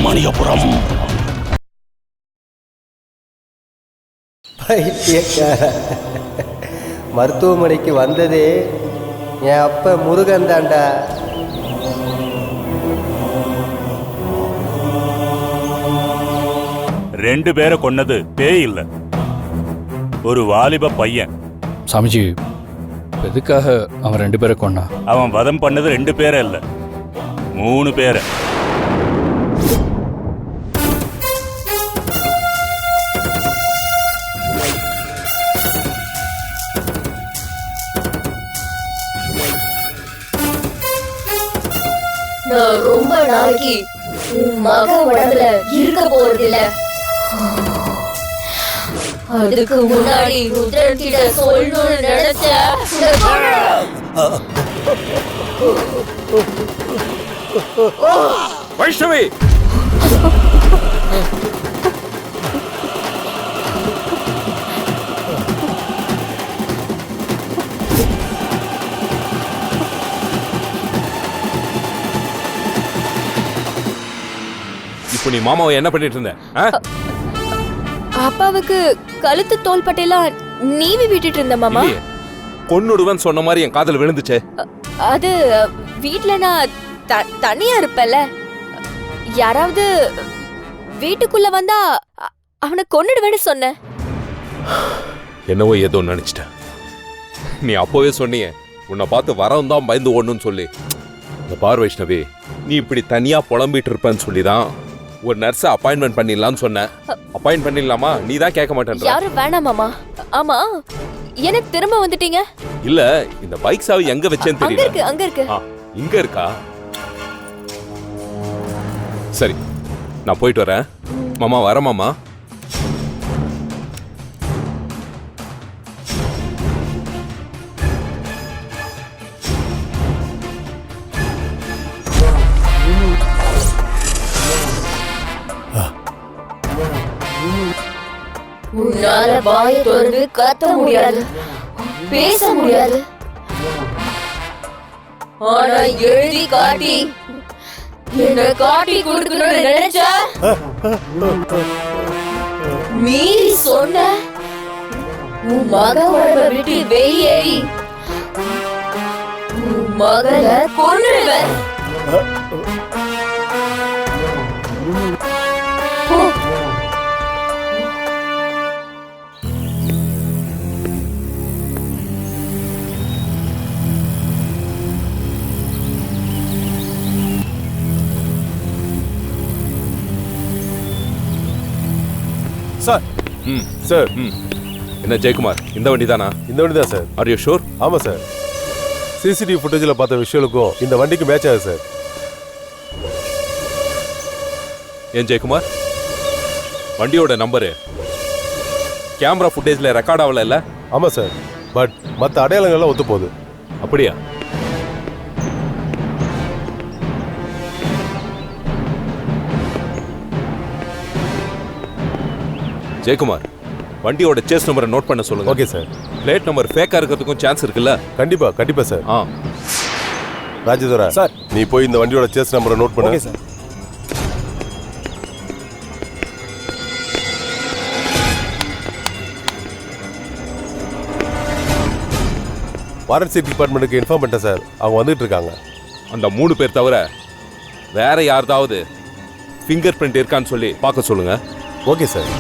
சுப்பிரமணியபுரம். மருத்துவமனைக்கு வந்ததே என் அப்ப முருகன் தாண்டா. ரெண்டு பேரை கொன்னது பேய் இல்ல, ஒரு வாலிப பையன். சாமிஜி, எதுக்காக அவன் 2 பேரை கொன்னா? அவன் வதம் பண்ணது 2 பேரை இல்ல, 3 பேரை. நான் ரொம்ப நாளைக்கு உன் மக உடம்புல இருக்க போறதில்ல. அதுக்கு முன்னாடி ருத்ரன்கிட்ட சொல்லணும்னு நினைச்ச. வைஷ்ணவி, இப்போ நீ மாமாவை என்ன பண்ணிட்டு இருந்த? அப்பாவுக்கு கழுத்து தோள்பட்டையெல்லாம் நீவி விட்டுட்டு இருந்த மாமா. கொன்னுடுவன் சொன்ன மாதிரி என் காதுல விழுந்துச்சே. அது வீட்ல நான் தனியா இருப்பேன்ல, யாராவது வீட்டுக்குள்ள வந்தா அவனை கொன்னுடுவேன்னு சொன்னேன். என்னவோ ஏதோ நினைச்சிட்டேன். நீ அப்போவே சொன்னியே உன்னை பார்த்து வரவும் தான் பயந்து ஓடணும்னு சொல்லி. இந்த பார் வைஷ்ணவி, நீ இப்படி தனியா புலம்பிட்டு இருப்பேன்னு சொல்லிதான் ஒரு நர்ஸை அப்பாயின்மெண்ட் பண்ணிடலாம்னு சொன்னேன். அப்பாயின்ட் பண்ணிடலாமா? நீ தான் கேட்க மாட்டேன்ற. யாரும் வேணாம் மாமா. ஆமா, என்ன திரும்ப வந்துட்டீங்க? இல்ல, இந்த பைக் சாவி எங்க வச்சேன்னு அங்க இருக்கு, தெரியல. அங்க இருக்கு. இங்க இருக்கா? சரி, நான் போயிட்டு வரேன். மாமா வர மாமா. உன்னால வாய திறந்து கத்த முடியாது, பேச முடியாது. ஆனா எழுதி காட்டி என்ன காட்டி கொடுக்கணும்னு நினைச்ச, மீறி சொன்ன, உன் மக உடம்ப விட்டு வெளியேறி உன் மகளை கொன்னுடுவேன். சார். சார். என்ன ஜெயக்குமார், இந்த வண்டி தானா? இந்த வண்டி தான் சார். Are you sure? ஆமாம் சார். சிசிடிவி ஃபுட்டேஜில் பார்த்த விஷயங்களுக்கும் இந்த வண்டிக்கு மேட்ச் ஆகுது சார். ஏன் ஜெயக்குமார், வண்டியோட நம்பரு கேமரா ஃபுட்டேஜில் ரெக்கார்ட் ஆகல இல்லை? ஆமாம் சார், பட் மற்ற அடையாளங்கள்லாம் ஒத்து போகுது. அப்படியா? ஜெயக்குமார், வண்டியோட சேஸ் நம்பரை நோட் பண்ண சொல்லுங்க. Okay sir. பிளேட் நம்பர் ஃபேக்கா இருக்கிறதுக்கும் சான்ஸ் இருக்குல்ல? கண்டிப்பா சார். ராஜதுரா சார், நீ போய் இந்த வண்டியோட சேஸ் நம்பரை நோட் பண்ணு. Okay sir. ஃபாரன்சிக் டிபார்ட்மெண்ட்டுக்கு இன்ஃபார்ம் பண்ணிட்டேன் சார், அவங்க வந்துட்டு இருக்காங்க. அந்த 3 பேர் தவிர வேற யாராவது ஃபிங்கர் பிரிண்ட் இருக்கான்னு சொல்லி பார்க்க சொல்லுங்க. Okay sir.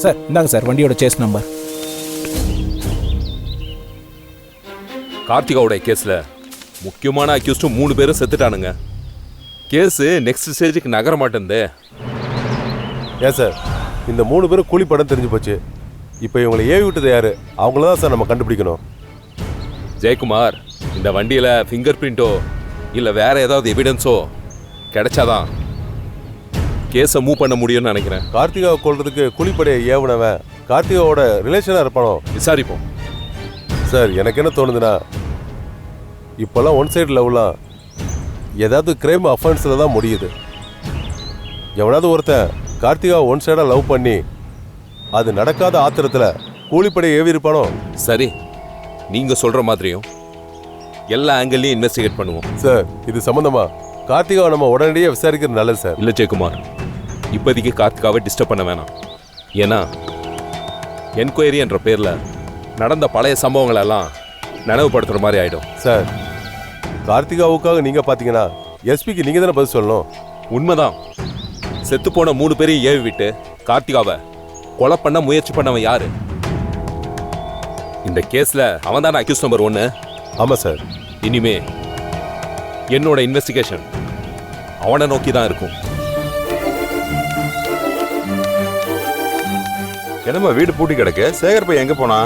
சார் இந்தாங்க சார் வண்டியோட சேஸ் நம்பர். கார்த்திகாவோட கேஸ்ல முக்கியமான அக்யூஸ்டும் 3 பேரும் செத்துட்டானுங்க. கேஸ் நெக்ஸ்ட் ஸ்டேஜுக்கு நகர மாட்டேந்தே. ஏன் சார் இந்த 3 பேரும் கூலி படம் தெரிஞ்சு போச்சு. இப்போ இவங்களை ஏவி விட்டது யாரு? அவங்கள தான் சார் நம்ம கண்டுபிடிக்கணும். ஜெயக்குமார், இந்த வண்டியில ஃபிங்கர் பிரிண்டோ இல்ல வேற ஏதாவது எவிடன்ஸோ கிடைச்சாதான் கேஸை மூவ் பண்ண முடியும்னு நினைக்கிறேன். கார்த்திகாவை கொல்றதுக்கு கூலிப்படையை ஏவுனவன் கார்த்திகாவோட ரிலேஷனாக இருப்பானோ? விசாரிப்போம். சார் எனக்கு என்ன தோணுதுன்னா, இப்போல்லாம் ஒன் சைடு லவ்லாம் ஏதாவது கிரைம் அஃபென்ஸில் தான் முடியுது. எவனாவது ஒருத்தன் கார்த்திகாவை ஒன் சைடாக லவ் பண்ணி அது நடக்காத ஆத்திரத்தில் கூலிப்படையை ஏவி இருப்பானோ? சரி, நீங்க சொல்ற மாதிரியும் எல்லா ஆங்கிள்லையும் இன்வெஸ்டிகேட் பண்ணுவோம். சார் இது சம்பந்தமா கார்த்திகாவை நம்ம உடனடியாக விசாரிக்கிறது நல்லது சார். இல்ல ஜெயக்குமார், இப்போதைக்கு கார்த்திகாவை டிஸ்டர்ப் பண்ண வேணாம். ஏன்னா என்கொயரி என்ற பேர்ல நடந்த பழைய சம்பவங்கள் எல்லாம் நினைவுபடுத்துற மாதிரி ஆயிடும். சார் கார்த்திகாவுக்காக நீங்க பாத்தீங்கன்னா எஸ்பிக்கு நீங்க தானே பதில் சொல்லணும். உண்மைதான். செத்து போன 3 பேரையும் ஏவி விட்டு கார்த்திகாவை கொலை பண்ண முயற்சி பண்ணவன் யாரு? இந்த கேஸ்ல அவன் தானே அக்யூஸ் நம்பர் 1. ஆமா சார். இனிமே என்னோட இன்வெஸ்டிகேஷன் அவனை நோக்கி தான் இருக்கும். என்னம்மா வீடு பூட்டி கிடக்கு? சேகர் பையன் எங்க போனா?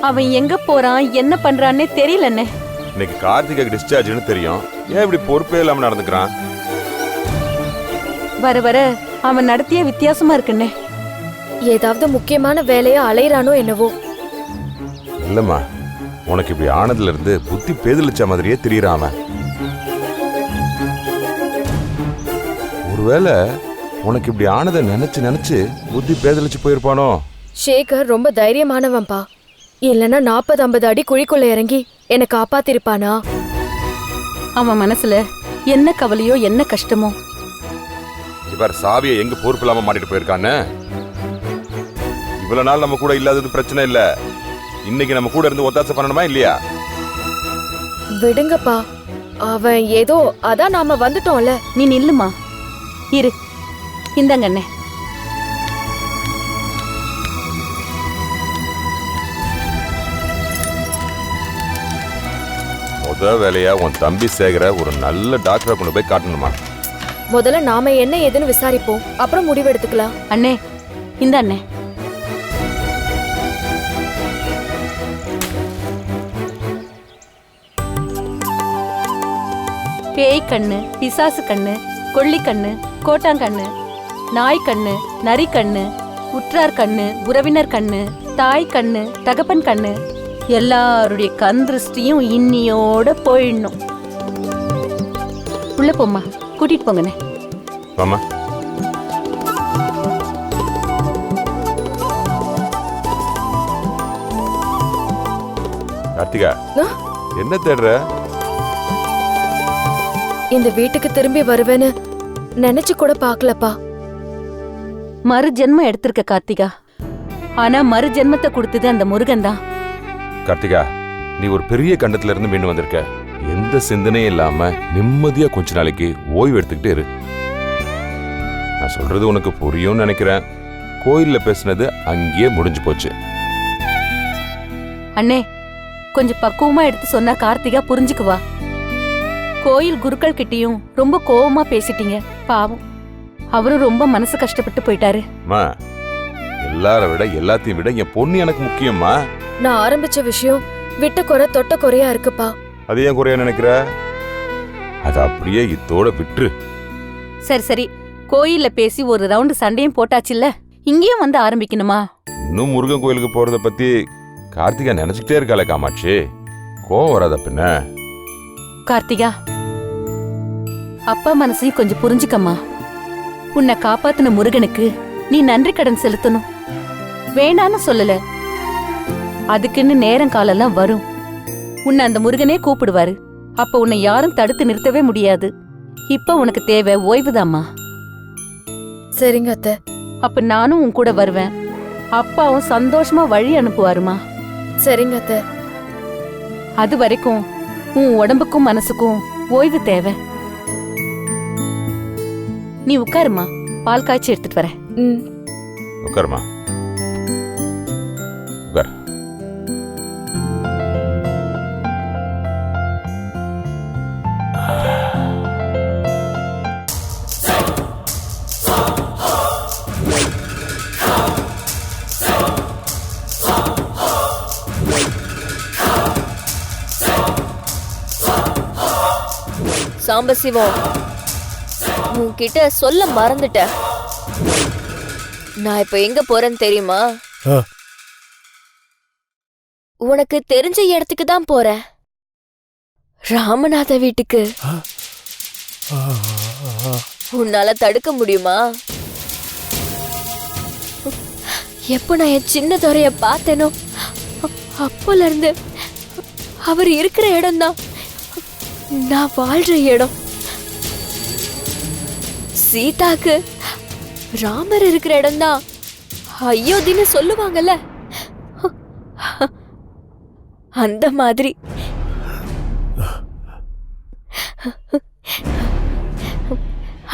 அவன் எங்க போறான் என்ன பண்றான்னே தெரியலண்ணே. இன்னைக்கு கார்த்திகாக்கு டிஸ்சார்ஜ்னு தெரியும். ஏன் இப்படி பொறுப்பே இல்லாம நடந்துக்கிறான்? வர வர அவன் நடத்திய வித்தியாசமா இருக்குண்ணே. ஏதாவது முக்கியமான வேலையா அலையறானோ என்னவோ. இல்லம்மா, உனக்கு இப்படி ஆனதுல இருந்து புத்தி பேதலிச்ச மாதிரியே தெரியறான் அவன். ஒருவேளை உனக்கு இப்படி ஆனதை நினைச்சு நினைச்சு புத்தி பேதலிச்சு போயிருப்பானோ? சேகர் ரொம்ப தைரியமானவன்பா. இல்லைன்னா 40-50 அடி குழிக்குள்ள இறங்கி என்னை காப்பாத்திருப்பானா? அவன் மனசுல என்ன கவலையோ என்ன கஷ்டமோ. இவர் சாவியை எங்க பொறுப்பு இல்லாம மாட்டிட்டு போயிருக்கான்னு. இவ்வளவு நாள் நம்ம கூட இல்லாதது பிரச்சனை இல்ல. இன்னைக்கு நம்ம கூட இருந்து ஒத்தாசை பண்ணணுமா இல்லையா? விடுங்கப்பா, அவன் ஏதோ அதான் நாம வந்துட்டோம்ல. நீ நில்லுமா, இரு. இந்தங்கண்ணே. முத வேலையா உன் தம்பி சேகர ஒரு நல்ல டாக்டரை கொண்டு போய் காட்டணுமா? முதல்ல நாம என்ன ஏதுன்னு விசாரிப்போம், அப்புறம் முடிவு எடுத்துக்கலாம். அண்ணே, இந்த அண்ணே. பேய் கண்ணு, பிசாசு கண்ணு, கொள்ளி கண்ணு, கோட்டாங்கண்ணு, நாய் கண்ணு, நரி கண்ணு, உற்றார் கண்ணு, உறவினர் கண்ணு, தாய் கண்ணு, தகப்பன் கண்ணு, எல்லாருடைய கண் திருஷ்டியும் இன்னியோட போயிடணும். உள்ள போம்மா, கூட்டிட்டு போங்கண்ணே. வாமா. கார்த்திகா, என்ன தேடுற? இந்த வீட்டுக்கு திரும்பி வருவேன்னு நினைச்சு கூட பாக்கலப்பா. மறு ஜென்மம் எடுத்திருக்க கார்த்திகா. ஆனா மறு ஜென்மத்தை கொடுத்தது அந்த முருகன் தான். கார்த்திகா, நீ ஒரு பெரிய கண்டத்துல இருந்து மீண்டு வந்திருக்க. எந்த சிந்தனையும் இல்லாம நிம்மதியா கொஞ்ச நாளைக்கு ஓய்வு எடுத்துக்கிட்டே இரு. நான் சொல்றது உனக்கு புரியும்னு நினைக்கிறேன். கோயில்ல பேசினது அங்கேயே முடிஞ்சு போச்சு. அண்ணே, கொஞ்சம் பக்குவமா எடுத்து சொன்னா கார்த்திகா புரிஞ்சுக்குவா. கோயில் குருக்கள் கிட்டயும் ரொம்ப கோவமா பேசிட்டீங்க. பாவம், அவரும் ரொம்ப மனசு கஷ்டப்பட்டு போயிட்டாரு. எல்லார விட எல்லாத்தையும் விட என் பொண்ணு எனக்கு முக்கியம்மா. நான் ஆரம்பிச்ச விஷயம் விட்ட குறை தொட்ட குறையா இருக்குப்பா. அது ஏன் குறையா நினைக்கிற? அது அப்படியே இதோட விட்டுரு. சரி சரி, கோயில்ல பேசி ஒரு ரவுண்டு சண்டையும் போட்டாச்சுல்ல, இங்கேயும் வந்து ஆரம்பிக்கணுமா? இன்னும் முருகன் கோயிலுக்கு போறத பத்தி கார்த்திகா நினைச்சுக்கிட்டே இருக்காளே காமாட்சி. கோவம் வராத பின்ன? கார்த்திகா, அப்பா மனசையும் கொஞ்சம் புரிஞ்சுக்கம்மா. உன்னை காப்பாத்தின முருகனுக்கு நீ நன்றி கடன் செலுத்தணும். வேண்டான்னு சொல்லல, அதுக்குன்னு நேரம் காலெல்லாம் வரும். உன்னை அந்த முருகனே கூப்பிடுவாரு. அப்ப உன்னை யாரும் தடுத்து நிறுத்தவே முடியாது. இப்ப உனக்கு தேவை ஓய்வுதாம்மா. சரிங்க அத்தை. அப்ப நானும் உன் கூட வருவேன். அப்பாவும் சந்தோஷமா வழி அனுப்புவாருமா. சரிங்க அத்தை. அது வரைக்கும் உன் உடம்புக்கும் மனசுக்கும் ஓய்வு தேவை. நீ உட்காருமா, பால் காய்ச்சி எடுத்துட்டு வரேன். உட்காருமா. சாம்பசிவம், உன்கிட்ட சொல்ல மறந்துட்டேன். நான் இப்ப எங்க போறேன்னு தெரியுமா? உனக்கு தெரிஞ்ச இடத்துக்கு தான் போறேன். ராமநாத வீட்டுக்கு. உன்னால தடுக்க முடியுமா? எப்ப நான் என் சின்ன துறைய பார்த்தேனோ அப்போல இருந்து அவர் இருக்கிற இடம் தான் நான் வாழ்ற இடம். சீதாக்கு ராமர் இருக்கிற இடம் தான் அயோத்தின்னு சொல்லுவாங்கல்ல, அந்த மாதிரி.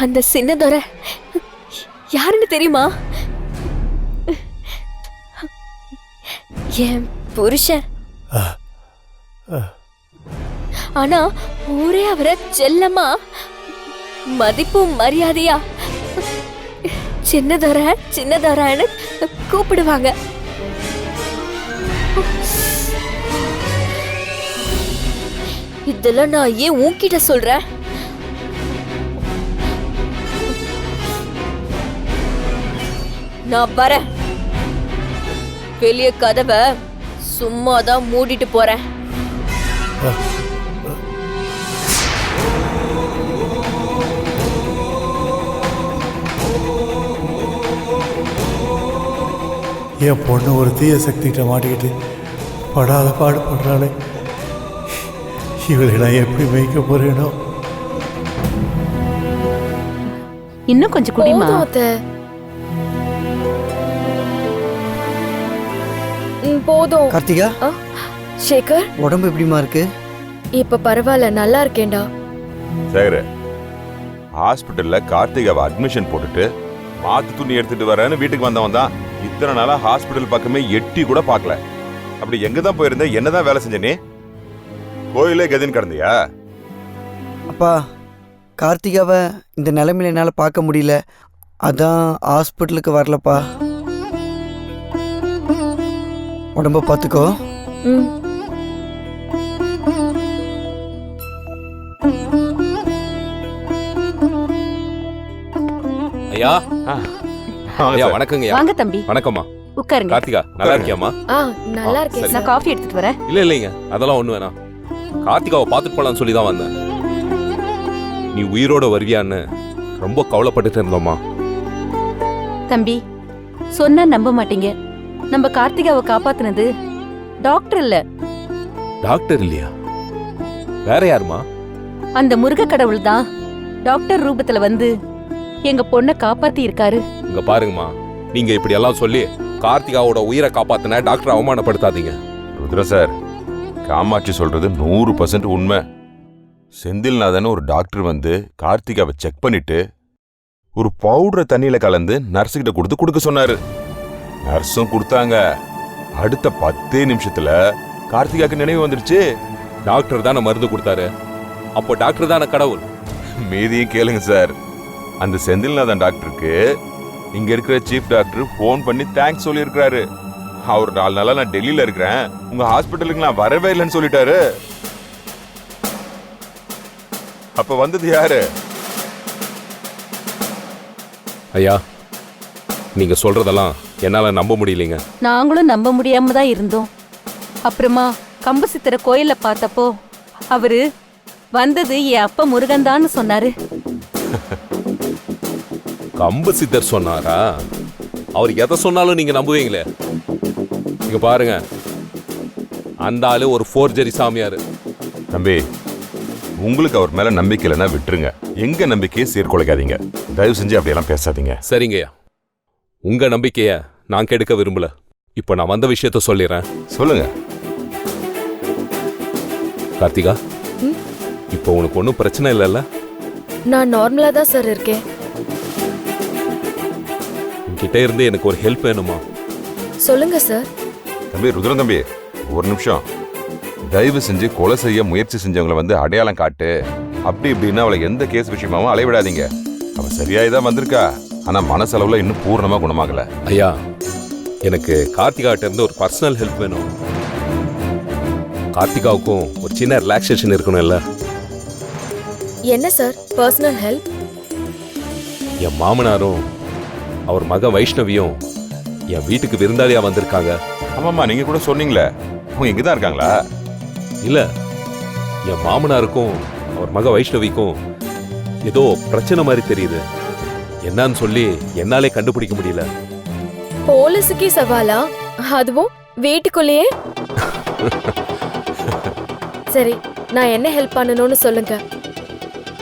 அந்த சின்னதொரை யாருன்னு தெரியுமா? என் புருஷன். ஆனா ஊரே அவரை செல்லமா மதிப்பும் மரியாதையா சின்னதொரை சின்னதொரைன்னு கூப்பிடுவாங்க. இதெல்லாம் நான் ஏன் உன்கிட்ட சொல்றேன்? நான் வரேன். வெளிய கதவை சும்மாதான் மூடிட்டு போறேன். என் பொண்ணு ஒரு தீய சக்திகிட்ட மாட்டிக்கிட்டு படாத பாடுபடுறாளே, இவளை நான் எப்படி மேய்க்க போறேனோ? இன்னும் கொஞ்சம் குடிமா. போதும். கார்த்திகா, சேகர், உடம்பு எப்படிமா இருக்கு? இப்ப பரவாயில்ல, நல்லா இருக்கேன்டா. சேகர், ஹாஸ்பிட்டல்ல கார்த்திகாவை அட்மிஷன் போட்டுட்டு மாத்து துணி எடுத்துட்டு வரேன்னு வீட்டுக்கு வந்தவன் தான். இத்தனை நாளா ஹாஸ்பிட்டல் பக்கமே எட்டி கூட பார்க்கல. அப்படி எங்க தான் போயிருந்த? என்னதான் வேலை செஞ்ச நீ? கோயிலே கதின்னு கிடந்தியா? அப்பா, கார்த்திகாவை இந்த நிலைமையில என்னால் பார்க்க முடியல, அதான் ஹாஸ்பிட்டலுக்கு வரலப்பா. உடம்ப பார்த்துக்கோ. ஐயா, ஐயா வணக்கங்க. வாங்க தம்பி. வணக்கம்மா. உட்காருங்க. கார்த்திகா, நல்லா இருக்கியாமா? நல்லா இருக்கேன். நான் காஃபி எடுத்துட்டு வரேன். இல்லைங்க, அதெல்லாம் ஒண்ணு வேணாம். கார்த்திகாவை பார்த்துட்டு போலான்னு சொல்லி தான் வந்தேன். நீ உயிரோட வருவியான்னு ரொம்ப கவலைப்பட்டுட்டு இருந்தோம்மா. தம்பி, சொன்னா நம்ப மாட்டீங்க, நம்ம கார்த்திகாவை காப்பாத்துனது டாக்டர் இல்ல. டாக்டர் இல்லையா? வேற யாருமா? அந்த முருக கடவுள் தான் டாக்டர் ரூபத்துல வந்து எங்க பொண்ணை காப்பாத்தி இருக்காரு. இங்க பாருங்கம்மா, நீங்க இப்படி எல்லாம் சொல்லி கார்த்திகாவோட உயிரை காப்பாத்தின டாக்டர் அவமானப்படுத்தாதீங்க. ருத்ர சார், காமாட்சி சொல்றது 100% உண்மை. செந்தில்நாதன் ஒரு டாக்டர் வந்து கார்த்திகாவை செக் பண்ணிட்டு ஒரு பவுடரை தண்ணியில கலந்து நர்ஸுகிட்ட கொடுக்க சொன்னாரு. நர்ஸும் கொடுத்தாங்க. அடுத்த 10 நிமிஷத்துல கார்த்திகாக்கு நினைவு வந்துருச்சு. டாக்டர் தானே மருந்து கொடுத்தாரு, அப்போ டாக்டர் தானே கடவுள். மீதியும் கேளுங்க சார். அந்த செந்தில்நாதன் டாக்டருக்கு இங்க இருக்கிற சீஃப் டாக்டர் ஃபோன் பண்ணி தேங்க்ஸ் சொல்லியிருக்கிறாரு. அவர் 4 நாளா நான் டெல்லியில இருக்கிறேன், உங்க ஹாஸ்பிட்டலுக்கு நான் வரவே இல்லைன்னு சொல்லிட்டாரு. அப்ப வந்தது யாரு? ஐயா, நீங்க சொல்றதெல்லாம் என்னால நம்ப முடியலைங்க. நாங்களும் நம்ப முடியாம தான் இருந்தோம். அப்புறமா கம்பு சித்திர கோயில்ல பார்த்தப்போ அவரு வந்தது என் அப்பா முருகன் தான் சொன்னாரு. கம்பு சித்தர் சொன்னாரா? அவர் எதை சொன்னாலும் நீங்க நம்புவீங்களே. இங்க பாருங்க, அந்த ஆளு ஒரு ஃபோர்ஜரி சாமியாரு. தம்பி, உங்களுக்கு அவர் மேல நம்பிக்கை இல்லைன்னா விட்டுருங்க. எங்க நம்பிக்கையை சீர்குலைக்காதீங்க. தயவு செஞ்சு அப்படியெல்லாம் பேசாதீங்க. சரிங்கய்யா, உங்க நம்பிக்கைய நான் கெடுக்க விரும்பல. இப்ப நான் வந்த விஷயத்த சொல்லிடுறேன். சொல்லுங்க. கார்த்திகா, இப்போ உனக்கு ஒன்றும் பிரச்சனை இல்லைல்ல? நான் நார்மலா தான் சார் இருக்கேன். உன்கிட்ட இருந்து எனக்கு ஒரு ஹெல்ப் வேணுமா? சொல்லுங்க சார். தம்பி, ருத்ரன் தம்பி, ஒரு நிமிஷம். தயவு செஞ்சு கொலை செய்ய முயற்சி செஞ்சவங்களை வந்து அடையாளம் காட்டு, அப்படி இப்படின்னு அவளை எந்த கேஸ் விஷயமாவும் அலைவிடாதீங்க. அவ சரியாயிதான் வந்திருக்கா, ஆனா மனசளவுல இன்னும் பூர்ணமா குணமாகல. ஐயா, எனக்கு கார்த்திகாட்ட இருந்து ஒரு பர்சனல் ஹெல்ப் வேணும். கார்த்திகாவுக்கும் ஒரு சின்ன ரிலாக்ஸேஷன் இருக்கணும்ல. என்ன சார் பர்சனல் ஹெல்ப்? என் மாமனாரும் அவர் மக வைஷ்ணவியும் என் வீட்டுக்கு விருந்தாளியா வந்திருக்காங்க. ஆமாம்மா, நீங்க கூட சொன்னீங்களே, அவங்க இங்கே தான் இருக்காங்களா? இல்ல, என் மாமனாருக்கும் அவர் மக வைஷ்ணவிக்கும் ஏதோ பிரச்சனை மாதிரி தெரியுது. என்னன்னு சொல்லி என்னாலே கண்டுபிடிக்க முடியல. போலீஸுக்கே சவாலா? அதுவும் வீட்டுக்குள்ளேயே? சரி, நான் என்ன ஹெல்ப் பண்ணணும்னு சொல்லுங்க.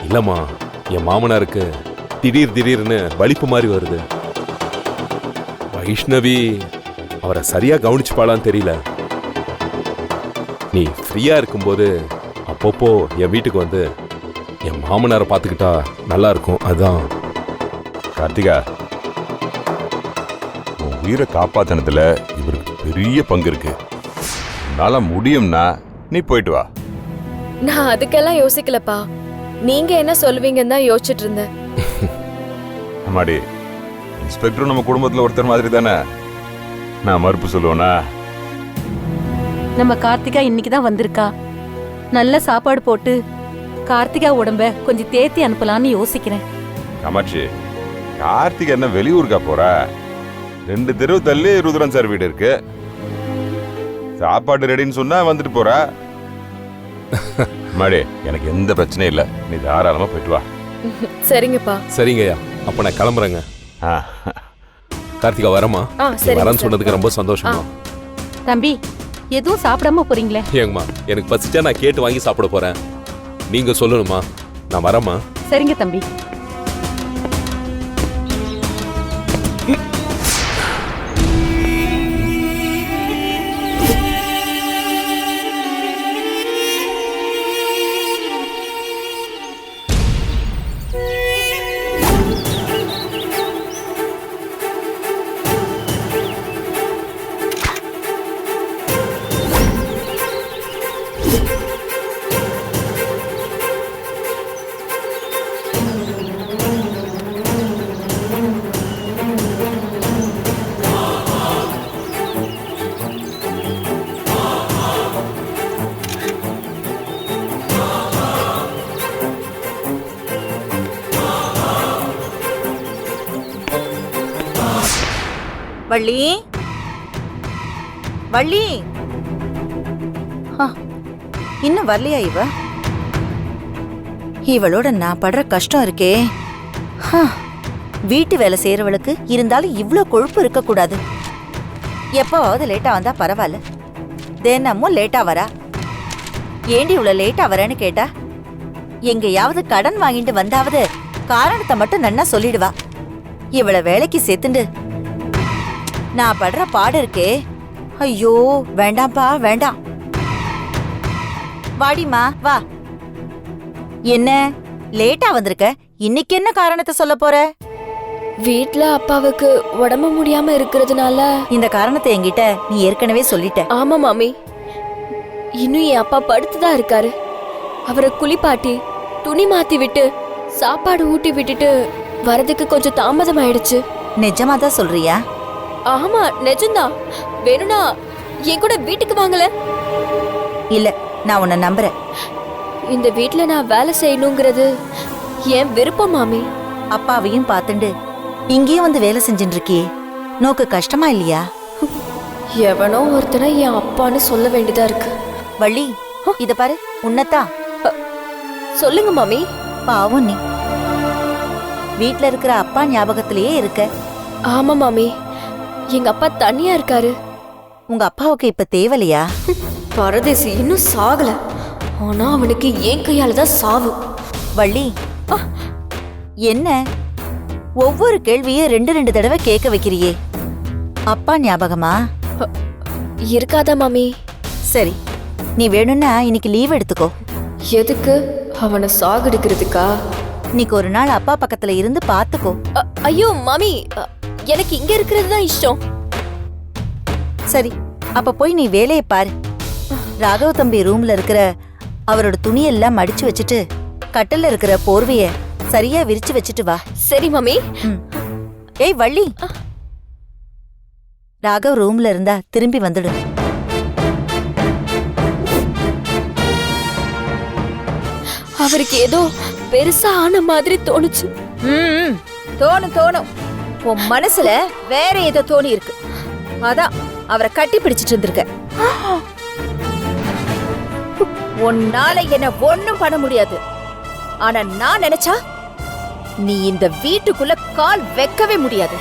இல்லம்மா, என் மாமனாருக்கு திடீர்னு வலிப்பு மாதிரி வருது. வைஷ்ணவி அவரை சரியா கவனிச்சுப்பாளான்னு தெரியல. நீ ஃப்ரீயா இருக்கும்போது அப்பப்போ என் வீட்டுக்கு வந்து என் மாமனாரை பார்த்துக்கிட்டா நல்லா இருக்கும். அதான். கார்த்திகா, உன் உயிரை காப்பாத்தினதுல இவருக்கு பெரிய பங்கு இருக்கு. உன்னால முடியும்னா நீ போயிட்டு வா. நான் அதுக்கெல்லாம் யோசிக்கலப்பா. நீங்க என்ன சொல்லுவீங்கன்னு தான் யோசிச்சுட்டு இருந்தேன். அம்மாடி, இன்ஸ்பெக்டரும் நம்ம குடும்பத்துல ஒருத்தர் மாதிரி தானே, நான் மறுப்பு சொல்லுவேனா? நம்ம கார்த்திகா இன்னைக்கு தான் வந்திருக்கா. நல்ல சாப்பாடு போட்டு கார்த்திகா உடம்ப கொஞ்சம் தேத்தி அனுப்பலான்னு யோசிக்கிறேன். காமாட்சி, கார்த்திக் என்ன வெளியூருக்கா போறா? 2 தெருவு தள்ளி ருத்ரன் சார் வீடு இருக்கு. சாப்பாடு ரெடின்னு சொன்னா வந்துட்டு போறா. மாடி, எனக்கு எந்த பிரச்சனையும் இல்லை, நீ தாராளமா போயிட்டு வா. சரிங்கப்பா. சரிங்கய்யா, அப்ப நான் கிளம்புறேங்க. ஆ, கார்த்திகா வரமா? சரி வரேன்னு சொன்னதுக்கு ரொம்ப சந்தோஷமா. தம்பி, எதுவும் சாப்பிடாம போறீங்களே? ஏங்கம்மா, எனக்கு பசிச்சா நான் கேட்டு வாங்கி சாப்பிட போறேன். நீங்க சொல்லணுமா? நான் வரேம்மா. சரிங்க தம்பி. வள்ளி, வள்ளி, இன்னும் வரலையா இவ? இவளோட நான் படுற கஷ்டம் இருக்கே. வீட்டு வேலை செய்யறவளுக்கு இருந்தாலும் இவ்ளோ கொழுப்பு இருக்க கூடாது. எப்பவாவது லேட்டா வந்தா பரவாயில்ல, தினமும் லேட்டா வரா. ஏண்டி இவ்வளவு லேட்டா வரேன்னு கேட்டா, எங்கேயாவது கடன் வாங்கிட்டு வந்தாவது காரணத்தை மட்டும் நன்னா சொல்லிடுவா. இவள வேலைக்கு சேர்த்துண்டு நான் படுற பாடு இருக்கே. ஐயோ, வேண்டாம்ப்பா, வேண்டாம். வாடிமா, வா. என்ன லேட்டா வந்திருக்க? இன்னைக்கு என்ன காரணத்தை சொல்ல போற? வீட்ல அப்பாவுக்கு உடம்பு முடியாம இருக்கிறதுனால. இந்த காரணத்தை என்கிட்ட நீ ஏற்கனவே சொல்லிட்ட. ஆமா மாமி, இன்னும் என் அப்பா படுத்துதான் இருக்காரு. அவரை குளிப்பாட்டி துணி மாத்தி விட்டு சாப்பாடு ஊட்டி விட்டுட்டு வரதுக்கு கொஞ்சம் தாமதம் ஆயிடுச்சு. நிஜமா தான் சொல்றியா? ஆமா, நிஜம்தான். வேணும்னா என் கூட வீட்டுக்கு வாங்கல. இல்ல, நான் உன்னை நம்புறேன். இந்த வீட்ல நான் வேலை செய்யணுங்கிறது என் விருப்பம் மாமி. அப்பாவையும் பார்த்துண்டு இங்கேயும் வந்து வேலை செஞ்சுட்டு இருக்கியே, நோக்கு கஷ்டமா இல்லையா? எவனோ ஒருத்தனை என் அப்பான்னு சொல்ல வேண்டியதா இருக்கு. வள்ளி, இத பாரு, உன்னதான். சொல்லுங்க மாமி. பாவம் நீ வீட்ல இருக்கிற அப்பா ஞாபகத்திலேயே இருக்க. ஆமா மாமி, எங்க அப்பா தனியா இருக்காரு. உங்க அப்பாவுக்கு இப்ப தேவலையா? பரதேசி இன்னும் சாகல, ஆனா அவனுக்கு என் கையால தான் சாவு. வள்ளி, என்ன ஒவ்வொரு கேள்வியும் 2 தடவை கேட்க வைக்கிறியே? அப்பா ஞாபகமா இருக்காதா மாமி? சரி, நீ வேணும்னா இன்னைக்கு லீவ் எடுத்துக்கோ. எதுக்கு? அவனை சாகடிக்கிறதுக்கா? இன்னைக்கு ஒரு நாள் அப்பா பக்கத்துல இருந்து பாத்துக்கோ. ஐயோ மாமி, எனக்கு இங்க இருக்கிறது தான் இஷ்டம். சரி, அப்ப போய் நீ வேலையை பாரு. ராகவ தம்பி ரூம்ல இருக்கிற அவரோட துணியெல்லாம் மடிச்சு வச்சுட்டு கட்டல்ல இருக்கிற போர்வைய சரியா விரிச்சு வச்சுட்டு வா. சரி மாமி. ஏய் வள்ளி, ராகவ் ரூம்ல இருந்தா திரும்பி வந்துடு. அவருக்கு ஏதோ பெருசா ஆன மாதிரி தோணுச்சு. தோணும் தோணும். உன் மனசுல வேற ஏதோ தோணி இருக்கு. அதான் அவரை கட்டி பிடிச்சிட்டு இருந்திருக்க. உன்னால என்ன ஒண்ணும் பண்ண முடியாது. ஆனா நான் நினைச்சா நீ இந்த வீட்டுக்குள்ள கால் வைக்கவே முடியாது.